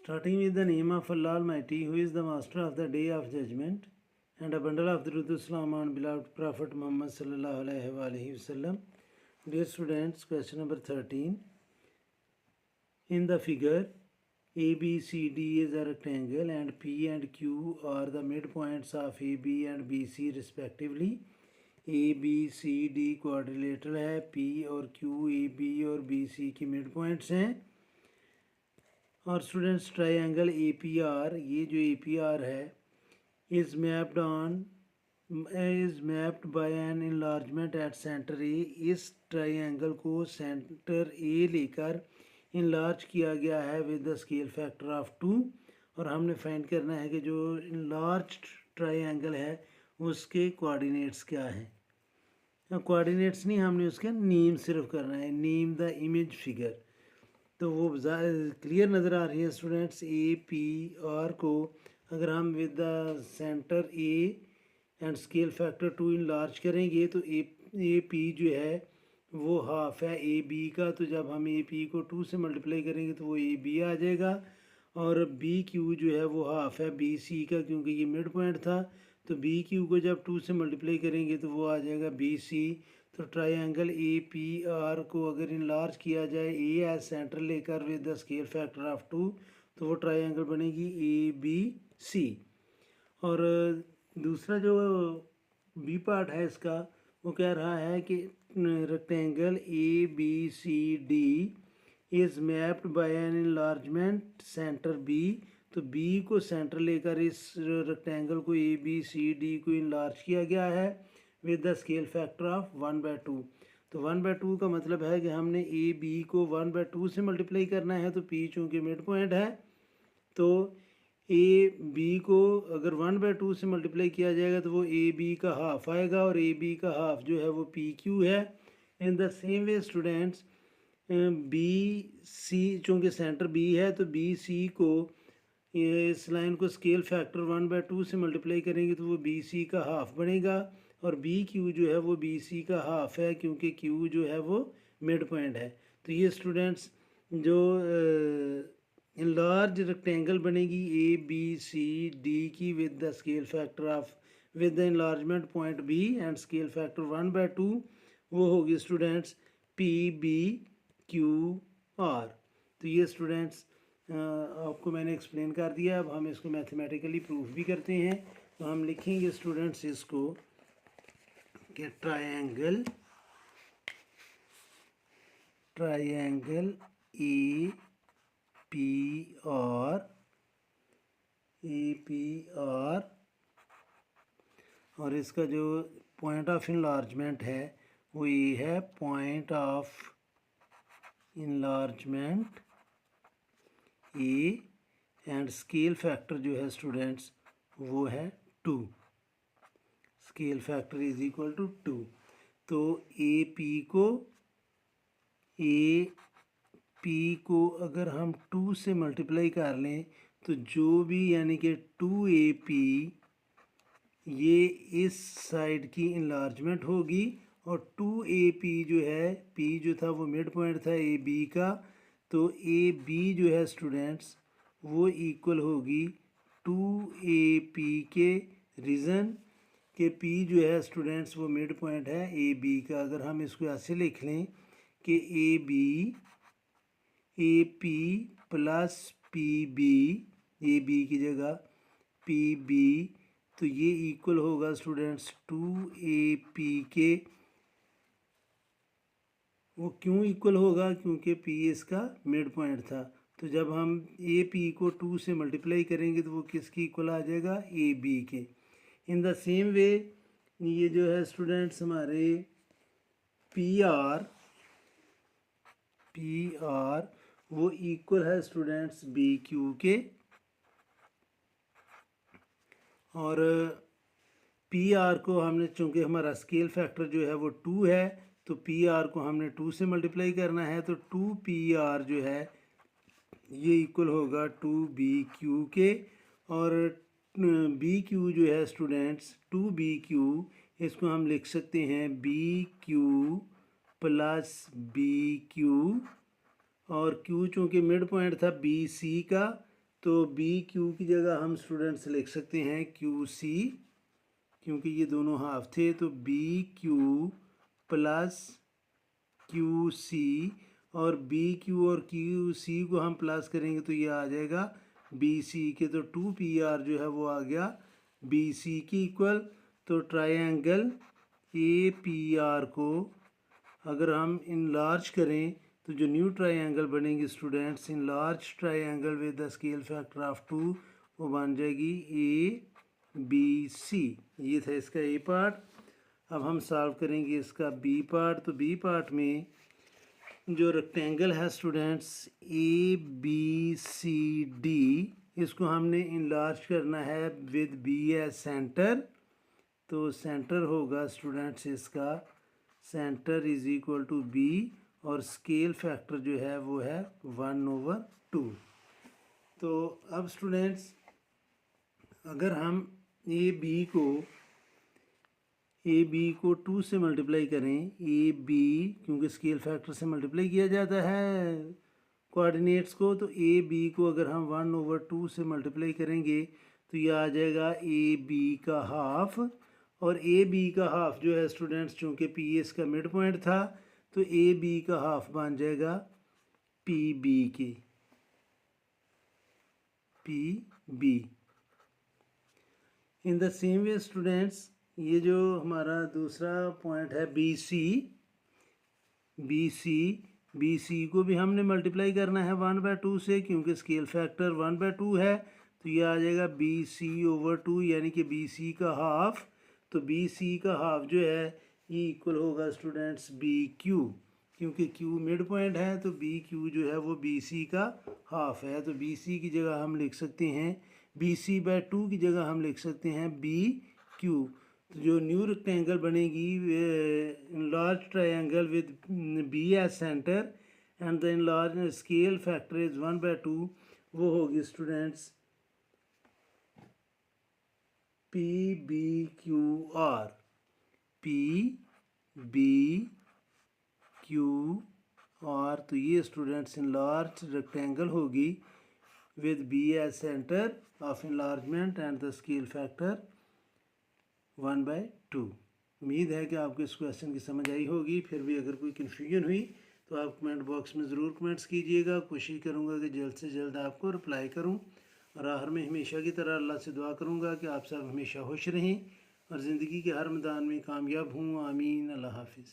Starting with the name of Allah Almighty, who is the master of the day of judgment, and a bundle of Durud Islam on beloved Prophet Muhammad sallallahu alaihi wasallam. Dear students, question number 13. In the figure, ABCD is a rectangle and P and Q are the midpoints of AB and BC respectively. ABCD quadrilateral है, P और Q AB और BC की midpoints हैं. और students triangle APR, ये जो APR है is mapped by an enlargement at centre A. इस ट्राइंगल को सेंटर ए लेकर इनलार्ज किया गया है with the scale factor of 2. और हमने फाइंड करना है कि जो इनलार्ज ट्राइंगल है उसके कोऑर्डिनेट्स क्या हैं. कोऑर्डिनेट्स नहीं, हमने उसका नेम सिर्फ करना है, नेम द इमेज फिगर. तो वो क्लियर नज़र आ रही है स्टूडेंट्स. APR को अगर हम with the centre A and scale factor 2 enlarge करेंगे तो AP जो है वो हाफ है AB का. तो जब हम AP को 2 से मल्टीप्लाई करेंगे तो वो AB आ जाएगा. और BQ जो है वो हाफ है BC का, क्योंकि ये मिड पॉइंट था. तो BQ को जब 2 से मल्टीप्लाई करेंगे तो वो आ जाएगा BC. तो ट्राइंगल APR को अगर इनलार्ज किया जाए ए एज सेंटर लेकर with the scale factor of 2 तो वो ट्राइंगल बनेगी ABC. और दूसरा जो बी पार्ट है इसका वो कह रहा है कि rectangle ABCD is mapped by an enlargement centre B. तो B को सेंटर लेकर इस रेक्टेंगल को ABCD को इनलार्ज किया गया है with the scale factor of 1/2. तो 1/2 का मतलब है कि हमने AB को 1/2 से मल्टीप्लाई करना है. तो P चूँकि मिड पॉइंट है तो AB को अगर 1/2 से मल्टीप्लाई किया जाएगा तो वो AB का हाफ आएगा और AB का हाफ जो है वो PQ है. इन the same way students BC चूँकि सेंटर B है तो BC को इस लाइन को स्केल फैक्टर 1/2 से मल्टीप्लाई करेंगे तो वो BC का हाफ बनेगा. और BQ जो है वो BC का हाफ है क्योंकि Q जो है वो मिड पॉइंट है. तो ये स्टूडेंट्स जो इनलार्ज रेक्टेंगल बनेगी ABCD की with the scale factor of with the enlargement point B and scale factor 1/2 वो होगी स्टूडेंट्स PBQR. तो ये स्टूडेंट्स आपको मैंने एक्सप्लेन कर दिया. अब हम इसको मैथमेटिकली प्रूफ भी करते हैं. तो हम लिखेंगे स्टूडेंट्स इसको कि ट्राइंगल APR और इसका जो पॉइंट ऑफ इनलार्जमेंट है वो ये है point of enlargement A and scale factor जो है स्टूडेंट्स वो है 2. Scale factor is equal to 2. तो AP को अगर हम 2 से मल्टीप्लाई कर लें तो जो भी यानी कि 2AP ये इस साइड की इनलार्जमेंट होगी और 2AP जो है P जो था वो मिड पॉइंट था AB का. तो AB जो है स्टूडेंट्स वो इक्वल होगी 2AP के. रीज़न कि P जो है स्टूडेंट्स वो मिड पॉइंट है AB का. अगर हम इसको ऐसे लिख लें कि AP प्लस PB, AB की जगह PB, तो ये इक्वल होगा स्टूडेंट्स 2AP के. वो क्यों इक्वल होगा? क्योंकि P इसका मिड पॉइंट था. तो जब हम AP को 2 से मल्टीप्लाई करेंगे तो वो किसकी इक्वल आ जाएगा? AB के. इन द सेम वे ये जो है स्टूडेंट्स हमारे PR वो इक्वल है स्टूडेंट्स BQ के. और PR को हमने चूँकि हमारा स्केल फैक्टर जो है वो 2 है तो PR को हमने 2 से मल्टीप्लाई करना है. तो 2PR जो है ये इक्वल होगा 2BQ के. और BQ जो है स्टूडेंट्स 2BQ इसको हम लिख सकते हैं BQ प्लस BQ. और Q चूँकि मिड पॉइंट था BC का तो बी क्यू की जगह हम स्टूडेंट्स लिख सकते हैं क्यू सी, क्योंकि ये दोनों हाफ थे। तो B Q plus Q C, और बी क्यू और क्यू सी को हम प्लस करेंगे तो ये आ जाएगा बी सी के। तो 2 PR जो है वो आ गया बी सी की इक्वल। तो ट्रायंगल ए पी आर को अगर हम इनलार्ज करें तो जो न्यू ट्रायंगल बनेगी students, enlarge triangle with the scale factor of 2, वो बन जाएगी ए बी सी। ये था इसका ए पार्ट। अब हम सॉल्व करेंगे इसका बी पार्ट। तो बी पार्ट में जो रेक्टेंगल है students A B C D, इसको हमने इनलार्ज करना है विद बी एज सेंटर। तो सेंटर होगा स्टूडेंट्स इसका, centre is equal to B, और स्केल फैक्टर जो है वो है 1/2। तो अब स्टूडेंट्स अगर हम ए बी को 2 से मल्टीप्लाई करें, ए बी क्योंकि स्केल फैक्टर से मल्टीप्लाई किया जाता है कोऑर्डिनेट्स को, तो ए बी को अगर हम 1/2 से मल्टीप्लाई करेंगे तो ये आ जाएगा ए बी का हाफ। और ए बी का हाफ जो है स्टूडेंट्स, चूँकि पी इसका मिड पॉइंट था, तो ए बी का हाफ बन जाएगा पी बी के, P B. In the same way students, ये जो हमारा दूसरा पॉइंट है बी सी को भी हमने मल्टीप्लाई करना है 1/2 से, क्योंकि स्केल फैक्टर 1/2 है। तो ये आ जाएगा बी सी ओवर 2, यानी कि बी सी का हाफ। तो बी सी का हाफ जो है ये इक्वल होगा स्टूडेंट्स बी क्यू, क्योंकि क्यू मिड पॉइंट है, तो बी क्यू जो है वो बी सी का हाफ है। तो बी सी की जगह हम लिख सकते हैं, BC/2 की जगह हम लिख सकते हैं बी क्यू। तो जो न्यू रेक्टेंगल बनेगी large triangle with B as centre and the large scale factor is 1/2, वो होगी students P B Q R, P B Q R. तो ये स्टूडेंट्स लार्ज रेक्टेंगल होगी with B as center of enlargement and the scale factor 1/2। उम्मीद है कि आपको इस क्वेश्चन की समझ आई होगी। फिर भी अगर कोई कन्फ्यूजन हुई तो आप कमेंट बॉक्स में ज़रूर कमेंट्स कीजिएगा। कोशिश करूँगा कि जल्द से जल्द आपको रिप्लाई करूँ। और आखिर में हमेशा की तरह अल्लाह से दुआ करूँगा कि आप सब हमेशा खुश रहें और ज़िंदगी के हर मैदान में कामयाब हों। आमीन। अल्लाह हाफिज़।